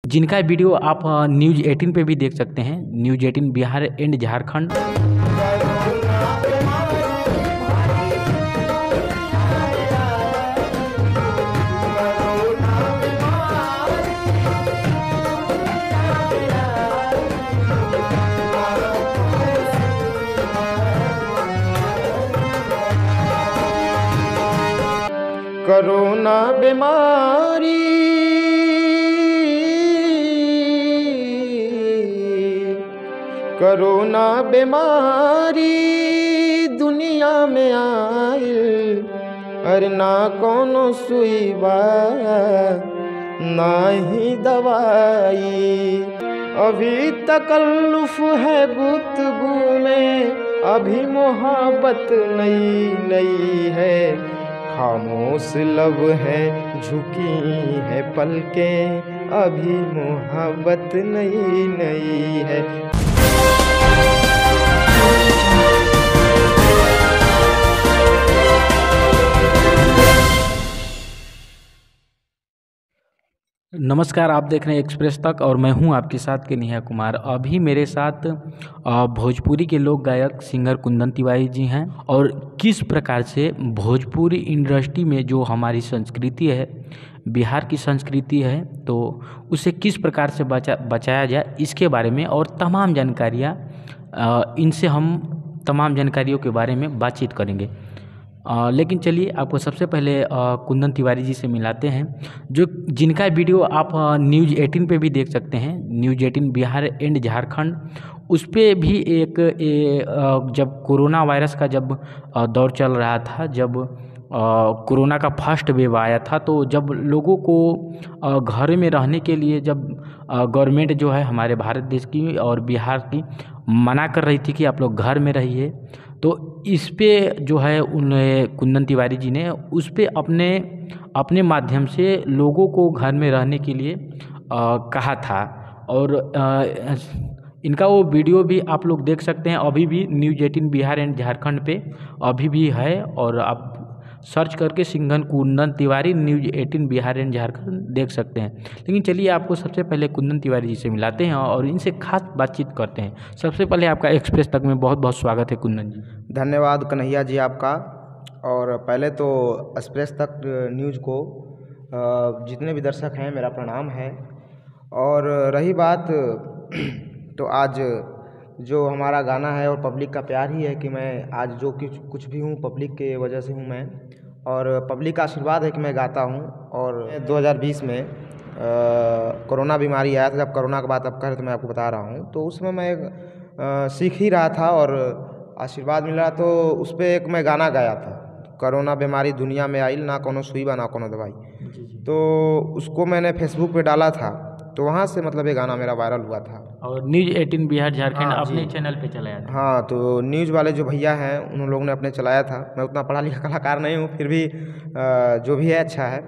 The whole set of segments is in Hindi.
जिनका वीडियो आप न्यूज़ 18 पे भी देख सकते हैं। News 18 Bihar and Jharkhand. Corona बीमारी कोरोना बीमारी दुनिया में आइल, अरे ना कोनो सुई बा ना ही दवाई। अभी तकल्लुफ है गुफ्तगू में, अभी मोहब्बत नई नई है। खामोश लब है झुकी है पलकें, अभी मोहब्बत नई नई है। नमस्कार, आप देख रहे हैं एक्सप्रेस तक और मैं हूं आपके साथ कन्हैया कुमार। अभी मेरे साथ भोजपुरी के लोक गायक सिंगर कुंदन तिवारी जी हैं और किस प्रकार से भोजपुरी इंडस्ट्री में जो हमारी संस्कृति है, बिहार की संस्कृति है, तो उसे किस प्रकार से बचाया जाए इसके बारे में और तमाम जानकारियाँ इनसे हम तमाम जानकारियों के बारे में बातचीत करेंगे। लेकिन चलिए आपको सबसे पहले कुंदन तिवारी जी से मिलाते हैं, जो जिनका वीडियो आप न्यूज़ 18 पे भी देख सकते हैं। न्यूज़ 18 बिहार एंड झारखंड, उस पर भी जब कोरोना वायरस का जब दौर चल रहा था, जब कोरोना का फर्स्ट वेव आया था, तो जब लोगों को घर में रहने के लिए जब गवर्नमेंट जो है हमारे भारत देश की और बिहार की मना कर रही थी कि आप लोग घर में रहिए, तो इस पे जो है उन कुंदन तिवारी जी ने उस पे अपने माध्यम से लोगों को घर में रहने के लिए कहा था। और इनका वो वीडियो भी आप लोग देख सकते हैं, अभी भी न्यूज़ 18 बिहार एंड झारखंड पे अभी भी है, और आप सर्च करके singer Kundan Tiwari news 18 Bihar and Jharkhand देख सकते हैं। लेकिन चलिए आपको सबसे पहले कुंदन तिवारी जी से मिलाते हैं और इनसे खास बातचीत करते हैं। सबसे पहले आपका एक्सप्रेस तक में बहुत बहुत स्वागत है कुंदन जी। धन्यवाद कन्हैया जी आपका। और पहले तो एक्सप्रेस तक न्यूज़ को जितने भी दर्शक हैं मेरा प्रणाम है। और रही बात तो आज जो हमारा गाना है और पब्लिक का प्यार ही है कि मैं आज जो कुछ भी हूँ पब्लिक के वजह से हूँ मैं, और पब्लिक का आशीर्वाद है कि मैं गाता हूँ। और 2020 में कोरोना बीमारी आया था, जब कोरोना की बात आप कह रहे तो मैं आपको बता रहा हूँ, तो उसमें मैं सीख ही रहा था और आशीर्वाद मिल रहा, तो उस पर एक मैं गाना गाया था, कोरोना बीमारी दुनिया में आइल, ना कोनो सुई बा ना कोनो दवाई। तो उसको मैंने फेसबुक पे डाला था, तो वहाँ से मतलब ये गाना मेरा वायरल हुआ था। और न्यूज़ 18 बिहार झारखंड हाँ अपने जी। चैनल पे चलाया था। हाँ, तो न्यूज़ वाले जो भैया हैं उन लोगों ने अपने चलाया था। मैं उतना पढ़ा लिखा कलाकार नहीं हूँ, फिर भी जो भी है अच्छा है।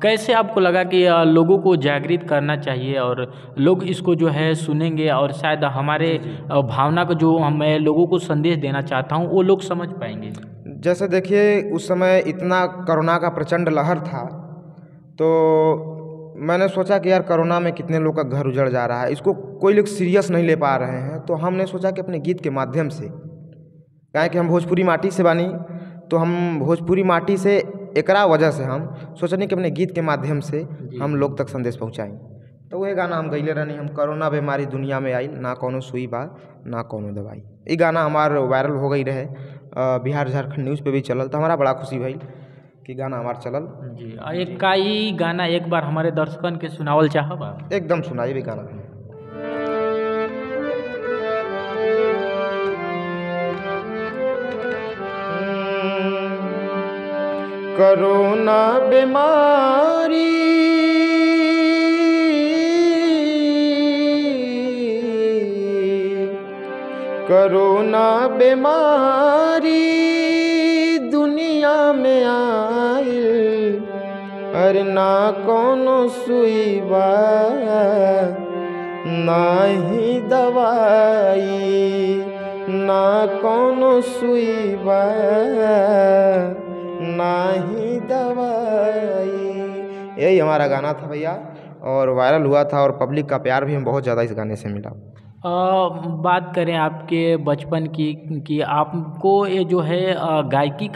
कैसे आपको लगा कि लोगों को जागृत करना चाहिए और लोग इसको जो है सुनेंगे और शायद हमारे भावना को जो मैं लोगों को संदेश देना चाहता हूँ वो लोग समझ पाएंगे? जैसे देखिए, उस समय इतना कोरोना का प्रचंड लहर था, तो मैंने सोचा कि यार कोरोना में कितने लोग का घर उजड़ जा रहा है, इसको कोई लोग सीरियस नहीं ले पा रहे हैं, तो हमने सोचा कि अपने गीत के माध्यम से, काहे कि हम भोजपुरी माटी से बानी, तो हम भोजपुरी माटी से एकरा वजह से हम सोचनी कि अपने गीत के माध्यम से हम लोग तक संदेश पहुँचाएं। तो वही गाना हम गईले रहनी, हम कोरोना बीमारी दुनिया में आई, ना कोनो सुई बा ना कोनो दवाई। ये गाना हमार वायरल हो गई रहे, बिहार झारखंड न्यूज़ पे भी चलल, तो हमारा बड़ा खुशी भइल कि गाना हमार चलल जी। एक काई गाना एक बार हमारे दर्शकन के सुनावल चाहब? एकदम सुनाई भी गाना। कोरोना बीमारी कोरोना बीमारी दुनिया में आइल, अरे ना कोनो सुई बा ना ही दवाई, ना कोनो सुई बा ना ही दवाई। यही हमारा गाना था भैया। और वायरल हुआ था और पब्लिक का प्यार भी हमें बहुत ज़्यादा इस गाने से मिला। बात करें आपके बचपन की कि आपको ये जो है गायकी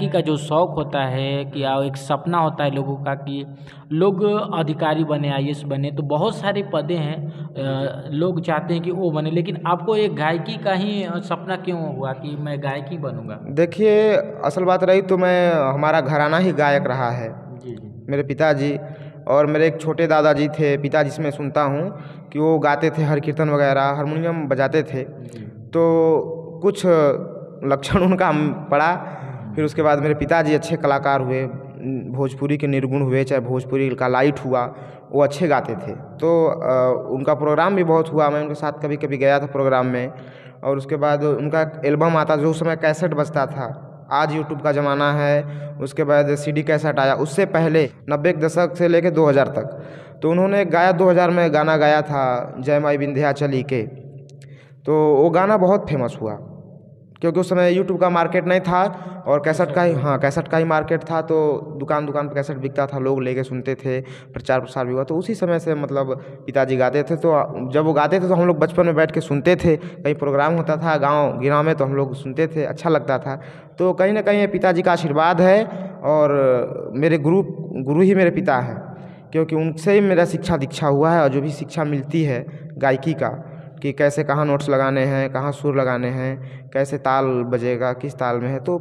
का जो शौक़ होता है कि एक सपना होता है लोगों का कि लोग अधिकारी बने, आईएएस बने, तो बहुत सारे पदे हैं, लोग चाहते हैं कि वो बने, लेकिन आपको एक गायकी का ही सपना क्यों हुआ कि मैं गायक ही बनूंगा? देखिए, असल बात रही तो हमारा घराना ही गायक रहा है। जी जी। मेरे पिताजी और मेरे एक छोटे दादाजी थे, पिताजी से मैं सुनता हूँ कि वो गाते थे हर कीर्तन वगैरह, हारमोनियम बजाते थे। तो कुछ लक्षण उनका पड़ा। फिर उसके बाद मेरे पिताजी अच्छे कलाकार हुए, भोजपुरी के निर्गुण हुए, चाहे भोजपुरी का लाइट हुआ, वो अच्छे गाते थे। तो उनका प्रोग्राम भी बहुत हुआ, मैं उनके साथ कभी कभी गया था प्रोग्राम में। और उसके बाद उनका एल्बम आता, जो उस समय कैसेट बजता था, आज यूट्यूब का ज़माना है, उसके बाद सीडी कैसेट आया। उससे पहले 90 के दशक से लेकर 2000 तक तो उन्होंने गाया, 2000 में गाना गाया था जय माई विंध्याचली के। तो वो गाना बहुत फेमस हुआ क्योंकि उस समय यूट्यूब का मार्केट नहीं था और कैसेट का ही मार्केट था। तो दुकान दुकान पर कैसेट बिकता था, लोग लेके सुनते थे, प्रचार प्रसार भी हुआ। तो उसी समय से मतलब पिताजी गाते थे। तो जब वो गाते थे तो हम लोग बचपन में बैठ के सुनते थे, कहीं प्रोग्राम होता था गाँव में तो हम लोग सुनते थे, अच्छा लगता था। तो कहीं ना कहीं पिताजी का आशीर्वाद है और मेरे गुरु ही मेरे पिता हैं, क्योंकि उनसे ही मेरा शिक्षा दीक्षा हुआ है। और जो भी शिक्षा मिलती है गायकी का, कि कैसे कहाँ नोट्स लगाने हैं, कहाँ सुर लगाने हैं, कैसे ताल बजेगा, किस ताल में है, तो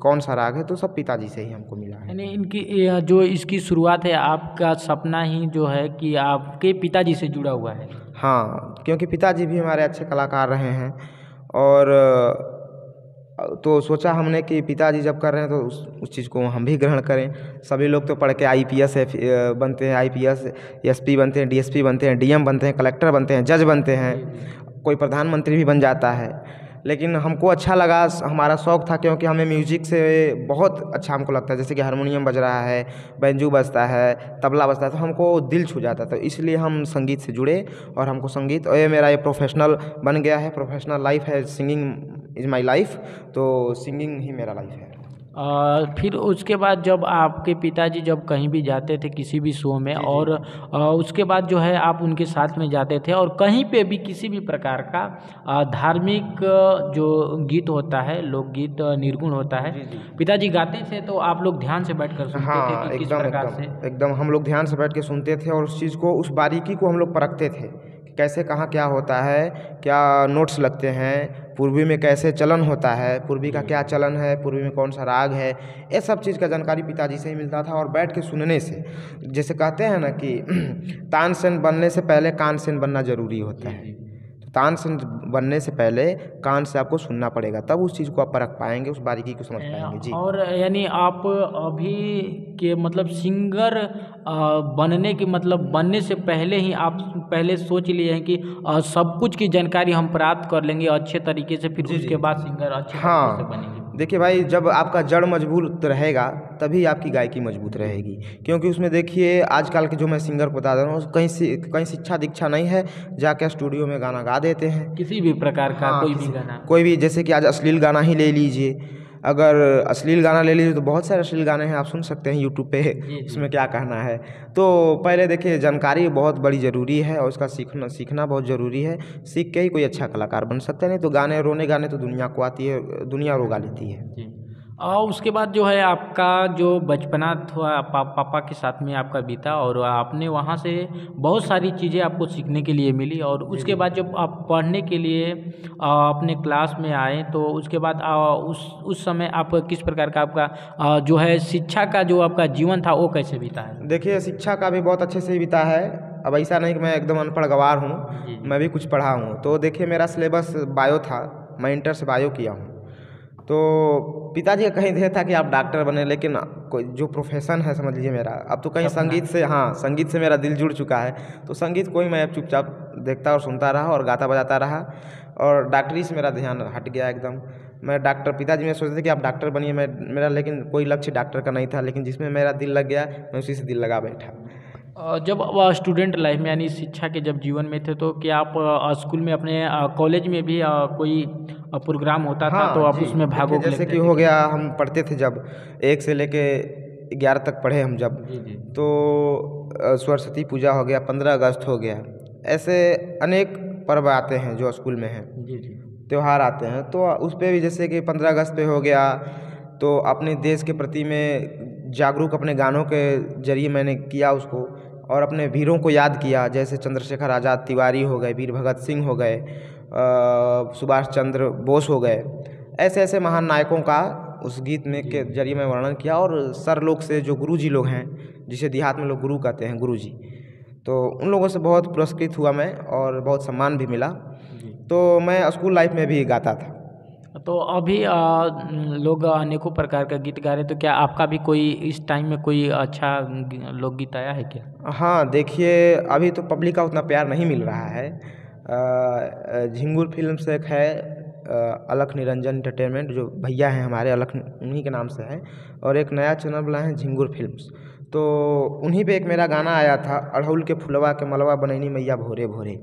कौन सा राग है, तो सब पिताजी से ही हमको मिला है। यानी इनकी जो इसकी शुरुआत है, आपका सपना ही जो है कि आपके पिताजी से जुड़ा हुआ है। हाँ, क्योंकि पिताजी भी हमारे अच्छे कलाकार रहे हैं। और तो सोचा हमने कि पिताजी जब कर रहे हैं तो उस चीज़ को हम भी ग्रहण करें। सभी लोग तो पढ़ के आईपीएस बनते हैं, आईपीएस एसपी बनते हैं, डीएसपी बनते हैं, डीएम बनते हैं, कलेक्टर बनते हैं, जज बनते हैं, कोई प्रधानमंत्री भी बन जाता है। लेकिन हमको अच्छा लगा, हमारा शौक़ था, क्योंकि हमें म्यूजिक से बहुत अच्छा हमको लगता है। जैसे कि हारमोनियम बज रहा है, बैंजू बजता है, तबला बजता है, तो हमको दिल छू जाता था। इसलिए हम संगीत से जुड़े और हमको संगीत, और ये मेरा ये प्रोफेशनल बन गया है, प्रोफेशनल लाइफ है, सिंगिंग इज़ माई लाइफ। तो सिंगिंग ही मेरा लाइफ है। फिर उसके बाद जब आपके पिताजी जब कहीं भी जाते थे किसी भी शो में, और उसके बाद जो है आप उनके साथ में जाते थे, और कहीं पे भी किसी भी प्रकार का धार्मिक जो गीत होता है, लोकगीत निर्गुण होता है, पिताजी गाते थे तो आप लोग ध्यान से बैठकर सुनते थे कि किस प्रकार से? एकदम हम लोग ध्यान से बैठ के सुनते थे और उस चीज़ को, उस बारीकी को हम लोग परखते थे कि कैसे कहाँ क्या होता है, क्या नोट्स लगते हैं, पूर्वी में कैसे चलन होता है, पूर्वी का क्या चलन है, पूर्वी में कौन सा राग है। ये सब चीज़ का जानकारी पिताजी से ही मिलता था। और बैठ के सुनने से, जैसे कहते हैं ना कि तानसेन बनने से पहले कानसेन बनना ज़रूरी होता है। तो तानसेन बनने से पहले कान से आपको सुनना पड़ेगा, तब उस चीज़ को आप परख पाएंगे, उस बारीकी को समझ पाएंगे। जी। और यानी आप अभी के मतलब सिंगर बनने की मतलब बनने से पहले ही आप पहले सोच लिए हैं कि सब कुछ की जानकारी हम प्राप्त कर लेंगे अच्छे तरीके से, फिर उसके बाद सिंगर अच्छे तरीके से बनेंगे। देखिए भाई, जब आपका जड़ मजबूत रहेगा तभी आपकी गायकी मजबूत रहेगी। क्योंकि उसमें देखिए आजकल के जो मैं सिंगर को बता रहा हूँ, कहीं शिक्षा दीक्षा नहीं है, जाके स्टूडियो में गाना गा देते हैं, किसी भी प्रकार का कोई भी गाना, कोई भी। जैसे कि आज अश्लील गाना ही ले लीजिए, अगर अश्लील गाना ले लीजिए तो बहुत सारे अश्लील गाने हैं, आप सुन सकते हैं यूट्यूब पे, उसमें क्या कहना है। तो पहले देखिए, जानकारी बहुत बड़ी ज़रूरी है और उसका सीखना बहुत ज़रूरी है। सीख के ही कोई अच्छा कलाकार बन सकता है, नहीं तो रोने गाने तो दुनिया को आती है, दुनिया रोगा लेती है। और उसके बाद जो है आपका जो बचपना था पापा के साथ में आपका बीता, और आपने वहाँ से बहुत सारी चीज़ें आपको सीखने के लिए मिली। और उसके बाद जब आप पढ़ने के लिए अपने क्लास में आए, तो उसके बाद उस समय आप किस प्रकार का आपका जो है शिक्षा का जो आपका जीवन था वो कैसे बीता है? देखिए, शिक्षा का भी बहुत अच्छे से बीता है। अब ऐसा नहीं कि मैं एकदम अनपढ़ गवार हूँ, मैं भी कुछ पढ़ा हूँ। तो देखिए, मेरा सिलेबस बायो था, मैं इंटर से बायो किया हूँ। तो पिताजी का कहीं ध्येय था कि आप डॉक्टर बने, लेकिन कोई जो प्रोफेशन है समझ लीजिए मेरा, अब तो कहीं संगीत से मेरा दिल जुड़ चुका है। तो संगीत को ही मैं चुपचाप देखता और सुनता रहा और गाता बजाता रहा, और डॉक्टरी से मेरा ध्यान हट गया एकदम। मैं डॉक्टर, पिताजी में सोचते थे कि आप डॉक्टर बनिए, मेरा लेकिन कोई लक्ष्य डॉक्टर का नहीं था। लेकिन जिसमें मेरा दिल लग गया, मैं उसी से दिल लगा बैठा। जब स्टूडेंट लाइफ में यानी शिक्षा के जब जीवन में थे, तो क्या आप स्कूल में अपने कॉलेज में भी कोई प्रोग्राम होता था तो आप उसमें भागों जैसे कि हो गया, हम पढ़ते थे जब 1 से लेके 11 तक पढ़े हम जब, जी जी तो सरस्वती पूजा हो गया, 15 अगस्त हो गया, ऐसे अनेक पर्व आते हैं जो स्कूल में हैं, जी जी त्यौहार आते हैं। तो उस पे भी जैसे कि 15 अगस्त पे हो गया, तो अपने देश के प्रति में जागरूक अपने गानों के जरिए मैंने किया उसको, और अपने वीरों को याद किया, जैसे चंद्रशेखर आज़ाद तिवारी हो गए, वीर भगत सिंह हो गए, सुभाष चंद्र बोस हो गए, ऐसे ऐसे महान नायकों का उस गीत में के जरिए मैं वर्णन किया। और सर लोग से, जो गुरुजी लोग हैं, जिसे देहात में लोग गुरु कहते हैं, गुरुजी, तो उन लोगों से बहुत पुरस्कृत हुआ मैं, और बहुत सम्मान भी मिला। तो मैं स्कूल लाइफ में भी गाता था। तो अभी लोग अनेकों प्रकार का गीत गा रहे हैं, तो क्या आपका भी कोई इस टाइम में कोई अच्छा लोकगीत आया है क्या? हाँ, देखिए अभी तो पब्लिक का उतना प्यार नहीं मिल रहा है। झिंगुर फिल्म से एक है अलख निरंजन एंटरटेनमेंट, जो भैया हैं हमारे, अलख उन्हीं के नाम से है, और एक नया चैनल बनाए हैं झिंगुर फिल्म्स, तो उन्हीं पे एक मेरा गाना आया था, अड़हुल के फुलवा के मलवा बनैनी मैया भोरे भोरे।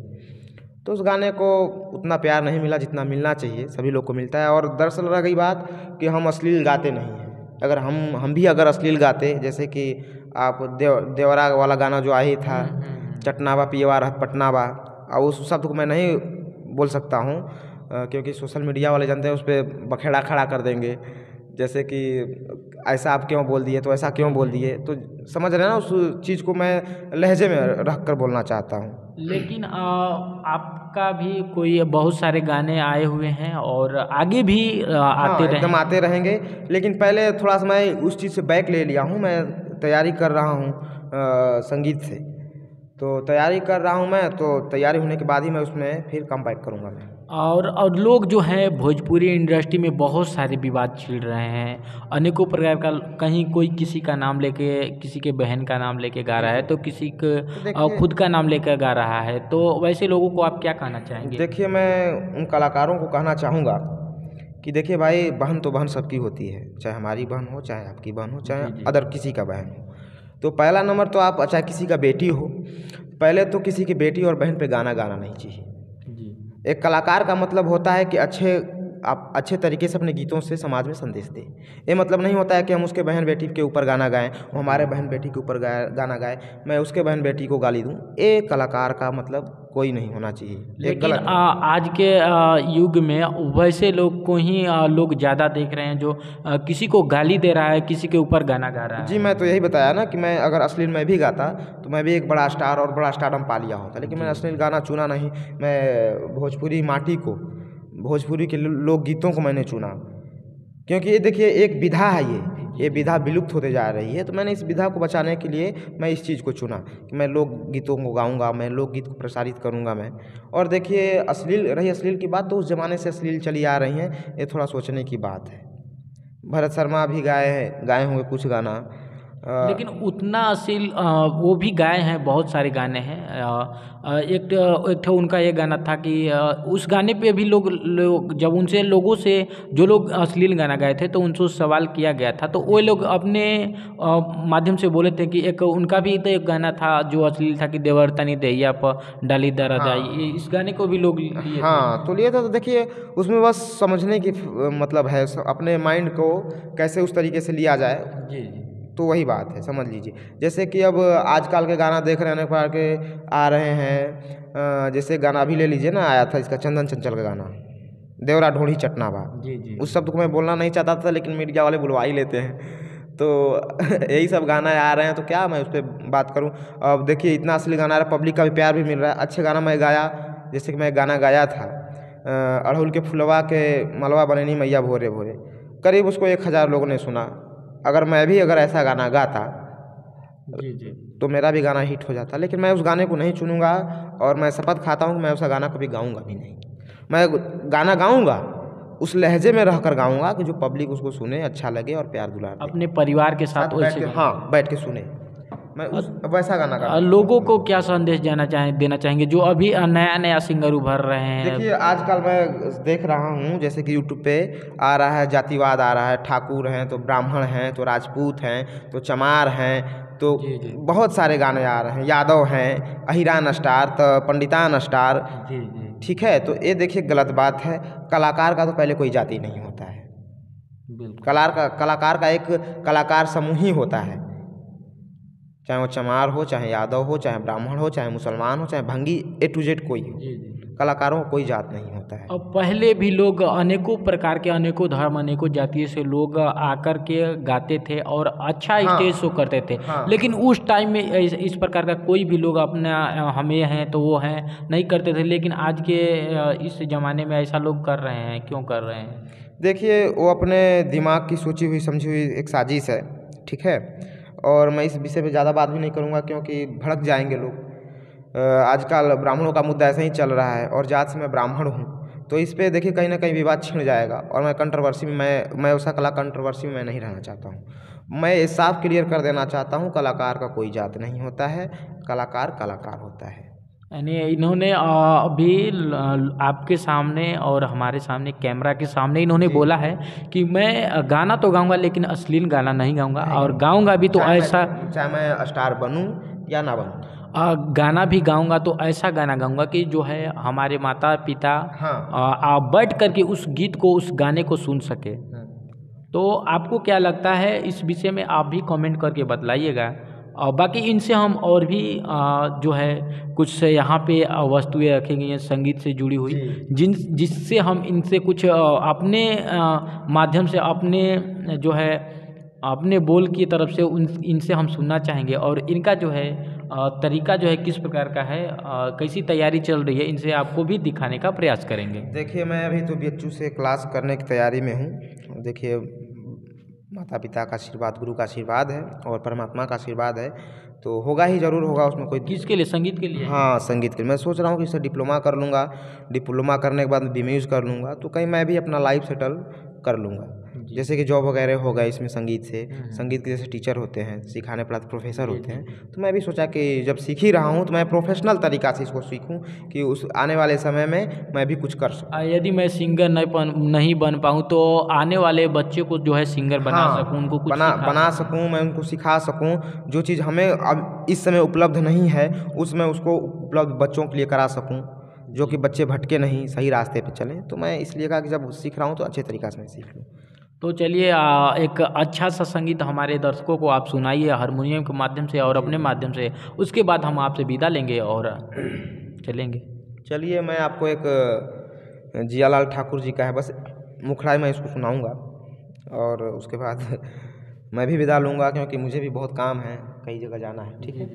तो उस गाने को उतना प्यार नहीं मिला जितना मिलना चाहिए, सभी लोग को मिलता है। और दरअसल रह गई बात कि हम अश्लील गाते नहीं हैं। अगर हम भी अगर अश्लील गाते, जैसे कि आप देवरा वाला गाना जो आया ही था, चटनावा पियवा रहत पटनावा, और उस शब्द को मैं नहीं बोल सकता हूँ क्योंकि सोशल मीडिया वाले जानते हैं, उस पर बखेड़ा खड़ा कर देंगे, जैसे कि ऐसा आप क्यों बोल दिए, तो ऐसा क्यों बोल दिए, तो समझ रहे हैं ना, उस चीज़ को मैं लहजे में रख कर बोलना चाहता हूँ। लेकिन आपका भी कोई बहुत सारे गाने आए हुए हैं और आगे भी आते हाँ, एकदम आते रहेंगे, लेकिन पहले थोड़ा सा मैं उस चीज़ से बैक ले लिया हूँ। मैं तैयारी कर रहा हूँ संगीत से, तो तैयारी कर रहा हूँ मैं, तो तैयारी होने के बाद ही मैं उसमें फिर कम बैक करूँगा मैं। और लोग जो हैं भोजपुरी इंडस्ट्री में बहुत सारे विवाद छिड़ रहे हैं, अनेकों प्रकार का, कहीं कोई किसी का नाम लेके, किसी के बहन का नाम लेके गा रहा है, तो किसी का खुद का नाम लेकर गा रहा है, तो वैसे लोगों को आप क्या कहना चाहेंगे? देखिए, मैं उन कलाकारों को कहना चाहूँगा कि देखिए भाई, बहन तो बहन सबकी होती है, चाहे हमारी बहन हो, चाहे आपकी बहन हो, चाहे अदर किसी का बहन हो। तो पहला नंबर तो आप, चाहे किसी का बेटी हो, पहले तो किसी की बेटी और बहन पे गाना गाना नहीं चाहिए। एक कलाकार का मतलब होता है कि आप अच्छे तरीके से अपने गीतों से समाज में संदेश दें। ये मतलब नहीं होता है कि हम उसके बहन बेटी के ऊपर गाना गाएं, वो हमारे बहन बेटी के ऊपर गाना गाए, मैं उसके बहन बेटी को गाली दूं। ये कलाकार का मतलब कोई नहीं होना चाहिए। लेकिन आज के युग में वैसे लोग को ही लोग ज़्यादा देख रहे हैं, जो किसी को गाली दे रहा है, किसी के ऊपर गाना गा रहा है। जी, मैं तो यही बताया ना कि मैं अगर अश्लील मैं भी गाता तो मैं भी एक बड़ा स्टार और बड़ा स्टारडम पा लिया होता, लेकिन मैंने अश्लील गाना चुना नहीं। मैं भोजपुरी माटी को, भोजपुरी के लोकगीतों को मैंने चुना, क्योंकि ये देखिए एक विधा है, ये विधा विलुप्त होते जा रही है। तो मैंने इस विधा को बचाने के लिए मैं इस चीज़ को चुना कि मैं लोकगीतों को गाऊंगा, मैं लोकगीत को प्रसारित करूंगा मैं। और देखिए, अश्लील की बात तो उस ज़माने से अश्लील चली आ रही हैं, ये थोड़ा सोचने की बात है। भरत शर्मा भी गाए होंगे कुछ गाना, लेकिन उतना अश्लील वो भी गाए हैं, बहुत सारे गाने हैं। एक उनका ये गाना था कि उस गाने पे भी लोग जब उनसे लोगों से, जो लोग अश्लील गाना गाए थे, तो उनसे सवाल किया गया था, तो वो लोग अपने माध्यम से बोले थे कि एक उनका भी तो एक गाना था जो अश्लील था कि देवर तनी दैया पर डाली दर्द आई, इस गाने को भी लोग लिए थे। हाँ, तो लिए था। तो देखिए, उसमें बस समझने की मतलब है, अपने माइंड को कैसे उस तरीके से लिया जाए। जी। तो वही बात है, समझ लीजिए। जैसे कि अब आजकल के गाना देख रहे हैं, अनेक प्रकार के आ रहे हैं। जैसे गाना अभी ले लीजिए ना, आया था इसका चंदन चंचल का गाना, देवरा ढोढ़ी चटनावा। जी। उस शब्द को मैं बोलना नहीं चाहता था, लेकिन मीडिया वाले बुलवा ही लेते हैं। तो यही सब गाना आ रहे हैं, तो क्या मैं उस पर बात करूं। अब देखिए, इतना असली गाना आ रहा है, पब्लिक का भी प्यार भी मिल रहा है। अच्छे गाना मैं गाया, जैसे कि मैं गाना गाया था अड़हुल के फुलवा के मलवा बनैनी मैया भोरे भोरे, करीब उसको 1000 लोगों ने सुना। अगर मैं भी ऐसा गाना गाता जी तो मेरा भी गाना हिट हो जाता, लेकिन मैं उस गाने को नहीं चुनूंगा, और मैं शपथ खाता हूँ कि मैं उस गाना कभी गाऊंगा भी नहीं। मैं गाना गाऊंगा, उस लहजे में रहकर गाऊंगा कि जो पब्लिक उसको सुने, अच्छा लगे और प्यार दुलार दे। अपने परिवार के साथ बैठ के, हाँ, बैठ के सुने, मैं वैसा गाना गाऊंगा। लोगों को क्या संदेश देना चाहेंगे जो अभी नया नया सिंगर उभर रहे हैं? देखिए, आजकल मैं देख रहा हूँ, जैसे कि यूट्यूब पे आ रहा है, जातिवाद आ रहा है, ठाकुर हैं तो ब्राह्मण हैं, तो राजपूत हैं, तो चमार हैं, तो बहुत सारे गाने आ रहे हैं, यादव हैं, अहिरान स्टार, तो पंडितान स्टार। ठीक है, तो ये देखिए गलत बात है। कलाकार का तो पहले कोई जाति नहीं होता है। बिल्कुल। कलाकार का एक कलाकार समूह ही होता है, चाहे वो चमार हो, चाहे यादव हो, चाहे ब्राह्मण हो, चाहे मुसलमान हो, चाहे भंगी, A to Z कोई हो, जी जी। कलाकारों का कोई जात नहीं होता है। अब पहले भी लोग अनेकों प्रकार के, अनेकों धर्म, अनेकों जातियों से लोग आकर के गाते थे और अच्छा हाँ स्टेज शो करते थे। हाँ लेकिन उस टाइम में इस प्रकार का कोई भी लोग अपना हमें हैं तो वो हैं नहीं करते थे। लेकिन आज के इस ज़माने में ऐसा लोग कर रहे हैं, क्यों कर रहे हैं? देखिए, वो अपने दिमाग की सोची हुई समझी हुई एक साजिश है, ठीक है। और मैं इस विषय पे ज़्यादा बात भी नहीं करूँगा क्योंकि भड़क जाएंगे लोग। आजकल ब्राह्मणों का मुद्दा ऐसा ही चल रहा है और जात से मैं ब्राह्मण हूँ, तो इस पे देखिए कहीं ना कहीं विवाद छिड़ जाएगा और मैं कंट्रोवर्सी में मैं उस कला कंट्रोवर्सी में मैं नहीं रहना चाहता हूँ। मैं ये साफ क्लियर कर देना चाहता हूँ, कलाकार का कोई जात नहीं होता है, कलाकार कलाकार होता है। यानी इन्होंने अभी आपके सामने और हमारे सामने कैमरा के सामने इन्होंने जी। बोला है कि मैं गाना तो गाऊंगा लेकिन अश्लील गाना नहीं गाऊंगा, और गाऊंगा भी तो ऐसा, चाहे मैं स्टार बनूं या ना बनूं। गाना भी गाऊंगा तो ऐसा गाना गाऊंगा कि जो है हमारे माता पिता हाँ। बैठ करके उस गीत को, उस गाने को सुन सके। तो आपको क्या लगता है इस विषय में? आप भी कमेंट करके बतलाइएगा। और बाकी इनसे हम और भी जो है कुछ यहाँ पे वस्तुएं रखी गई हैं संगीत से जुड़ी हुई, जिससे हम इनसे कुछ अपने माध्यम से, अपने जो है अपने बोल की तरफ से इनसे हम सुनना चाहेंगे। और इनका जो है तरीका जो है किस प्रकार का है, कैसी तैयारी चल रही है, इनसे आपको भी दिखाने का प्रयास करेंगे। देखिए, मैं अभी तो BHU से क्लास करने की तैयारी में हूँ। देखिए, माता पिता का आशीर्वाद, गुरु का आशीर्वाद है और परमात्मा का आशीर्वाद है, तो होगा ही, ज़रूर होगा, उसमें कोई। किसके लिए? संगीत के लिए? हाँ, संगीत के लिए मैं सोच रहा हूँ कि इससे डिप्लोमा कर लूँगा, डिप्लोमा करने के बाद BMUs कर लूँगा, तो कहीं मैं भी अपना लाइफ सेटल कर लूँगा। जैसे कि जॉब वगैरह होगा इसमें संगीत से, संगीत के जैसे टीचर होते हैं, सिखाने पढ़ाते प्रोफेसर होते हैं, तो मैं भी सोचा कि जब सीख ही रहा हूँ तो मैं प्रोफेशनल तरीक़ा से इसको सीखूँ कि उस आने वाले समय में मैं भी कुछ कर सकूँ। यदि मैं सिंगर नहीं बन पाऊँ तो आने वाले बच्चे को जो है सिंगर बना सकूँ, उनको कुछ बना सकूँ, मैं उनको सिखा सकूँ। जो चीज़ हमें अब इस समय उपलब्ध नहीं है उसमें उसको उपलब्ध बच्चों के लिए करा सकूँ, जो कि बच्चे भटके नहीं, सही रास्ते पे चलें। तो मैं इसलिए कहा कि जब सीख रहा हूँ तो अच्छे तरीक़ा से मैं सीख लूँ। तो चलिए एक अच्छा सा संगीत हमारे दर्शकों को आप सुनाइए हारमोनियम के माध्यम से और अपने माध्यम से, उसके बाद हम आपसे विदा लेंगे और चलेंगे। चलिए, मैं आपको एक जियालाल ठाकुर जी का है, बस मुखड़ा मैं इसको सुनाऊंगा और उसके बाद मैं भी विदा लूँगा क्योंकि मुझे भी बहुत काम है, कई जगह जाना है। ठीक है।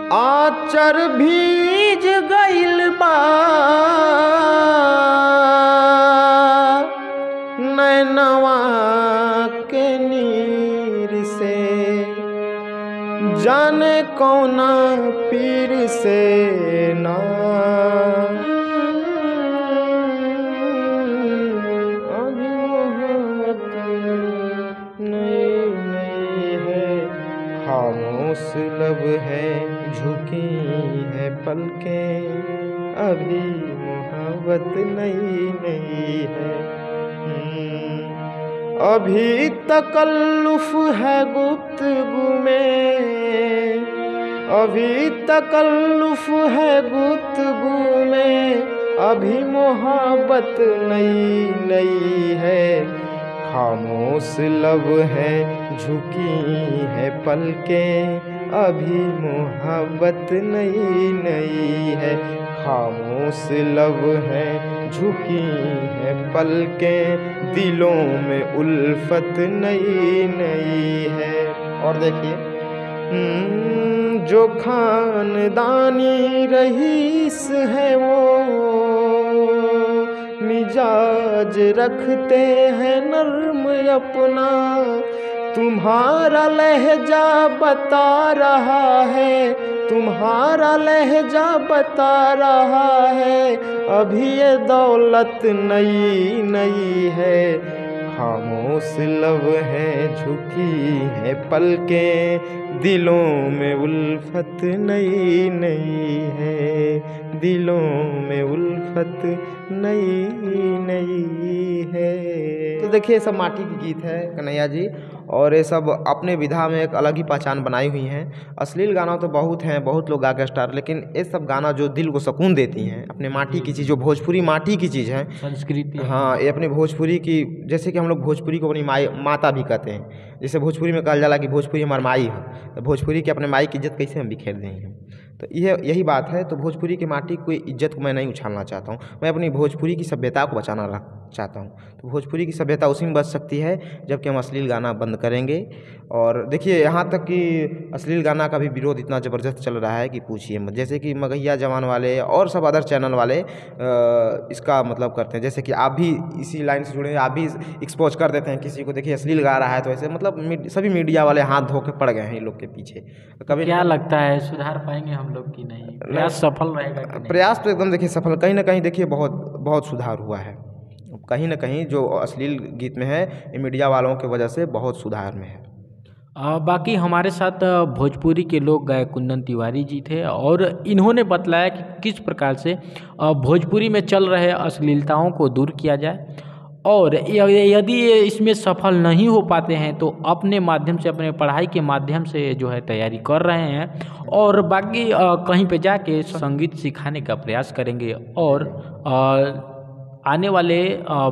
आचर भीज गइल बा नैनवा के नीर से, जाने कौना पीर से ना अभी मोहब्बत नहीं है, खामोश लब है, झुकी है पलकें, अभी मोहब्बत नहीं है। अभी तकल्लुफ है गुफ्तगू में, अभी तकल्लुफ है गुफ्तगू में, अभी मोहब्बत नहीं है, खामोश लब है, झुकी है पलकें, अभी मोहब्बत नहीं है, खामोश लब है, झुकी है पलकें, दिलों में उल्फत नहीं है। और देखिए, जो खानदानी रईस है वो मिजाज रखते हैं नर्म अपना, तुम्हारा लहजा बता रहा है, तुम्हारा लहजा बता रहा है, अभी ये दौलत नई है, खामोश लब हैं झुकी हैं पलकें, दिलों में उल्फत नई नई है, दिलों में उल्फत नई नई है। तो देखिए, ये सब माटी की गीत है कन्हैया जी, और ये सब अपने विधा में एक अलग ही पहचान बनाई हुई हैं। अश्लील गाना तो बहुत हैं, बहुत लोग गा के स्टार, लेकिन ये सब गाना जो दिल को सुकून देती हैं, अपने माटी की चीज़, जो भोजपुरी माटी की चीज़ है, संस्कृति। हाँ, ये अपनी भोजपुरी की, जैसे कि हम लोग भोजपुरी को अपनी माई माता भी कहते हैं। जैसे भोजपुरी में कहा जाला कि भोजपुरी हमारी माई है, तो भोजपुरी के अपने माई की इज्जत कैसे हम बिखेर देंगे। तो यही बात है। तो भोजपुरी की माटी की इज्जत को मैं नहीं उछालना चाहता हूँ, मैं अपनी भोजपुरी की सभ्यता को बचाना चाहता हूँ। तो भोजपुरी की सभ्यता उसी में बच सकती है जबकि हम अश्लील गाना बंद करेंगे। और देखिए, यहाँ तक कि अश्लील गाना का भी विरोध इतना ज़बरदस्त चल रहा है कि पूछिए मत। जैसे कि मगहिया जवान वाले और सब अदर चैनल वाले इसका मतलब करते हैं, जैसे कि आप भी इसी लाइन से जुड़े हैं, आप भी एक्सपोज कर देते हैं किसी को, देखिए अश्लील गा रहा है, तो ऐसे मतलब सभी मीडिया वाले हाथ धो के पड़ गए हैं इन लोग के पीछे। कभी क्या लगता है, सुधार पाएंगे हम लोग कि नहीं? प्रयास सफल रहेगा कि नहीं? प्रयास तो एकदम देखिए सफल, कहीं ना कहीं देखिए बहुत बहुत सुधार हुआ है। कहीं ना कहीं जो अश्लील गीत में है, ये मीडिया वालों की वजह से बहुत सुधार में है। बाकी हमारे साथ भोजपुरी के लोक गायक कुंदन तिवारी जी थे, और इन्होंने बतलाया कि किस प्रकार से भोजपुरी में चल रहे अश्लीलताओं को दूर किया जाए, और यदि ये इसमें सफल नहीं हो पाते हैं तो अपने माध्यम से, अपने पढ़ाई के माध्यम से जो है तैयारी कर रहे हैं, और बाकी कहीं पे जाके संगीत सिखाने का प्रयास करेंगे, और आने वाले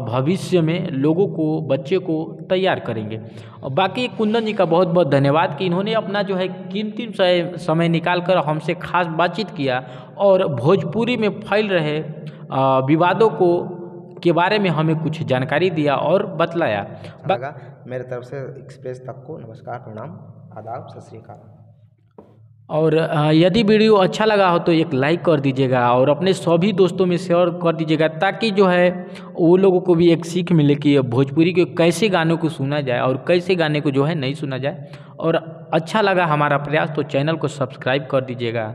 भविष्य में लोगों को, बच्चे को तैयार करेंगे। और बाकी कुंदन जी का बहुत बहुत धन्यवाद कि इन्होंने अपना जो है कीमती समय निकाल कर हमसे खास बातचीत किया, और भोजपुरी में फैल रहे विवादों को के बारे में हमें कुछ जानकारी दिया और बतलाया। मेरे तरफ से एक्सप्रेस तक को नमस्कार, प्रणाम, आदाब, सत श्री अकाल। और यदि वीडियो अच्छा लगा हो तो एक लाइक कर दीजिएगा, और अपने सभी दोस्तों में शेयर कर दीजिएगा, ताकि जो है वो लोगों को भी एक सीख मिले कि भोजपुरी के कैसे गानों को सुना जाए और कैसे गाने को जो है नहीं सुना जाए। और अच्छा लगा हमारा प्रयास तो चैनल को सब्सक्राइब कर दीजिएगा।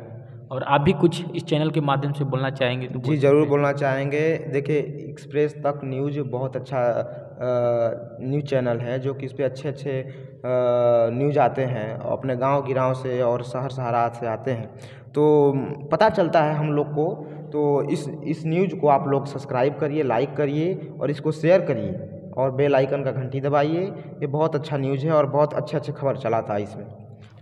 और आप भी कुछ इस चैनल के माध्यम से बोलना चाहेंगे तो? जी ज़रूर बोलना चाहेंगे। देखिए, एक्सप्रेस तक न्यूज़ बहुत अच्छा न्यूज़ चैनल है, जो कि इस पर अच्छे अच्छे न्यूज़ आते हैं, अपने गांव गिराव से और शहर शहरात से आते हैं, तो पता चलता है हम लोग को। तो इस न्यूज़ को आप लोग सब्सक्राइब करिए, लाइक करिए, और इसको शेयर करिए, और बेल आइकन का घंटी दबाइए। ये बहुत अच्छा न्यूज़ है और बहुत अच्छे खबर चलाता है इसमें।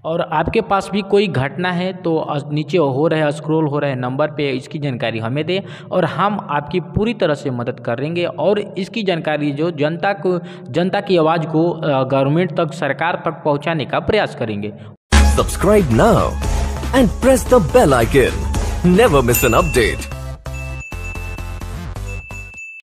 और आपके पास भी कोई घटना है तो नीचे हो रहे स्क्रॉल हो रहे नंबर पे इसकी जानकारी हमें दें, और हम आपकी पूरी तरह से मदद करेंगे, और इसकी जानकारी जो जनता की आवाज़ को गवर्नमेंट तक, सरकार तक पहुंचाने का प्रयास करेंगे। Subscribe now and press the bell icon, never miss an update.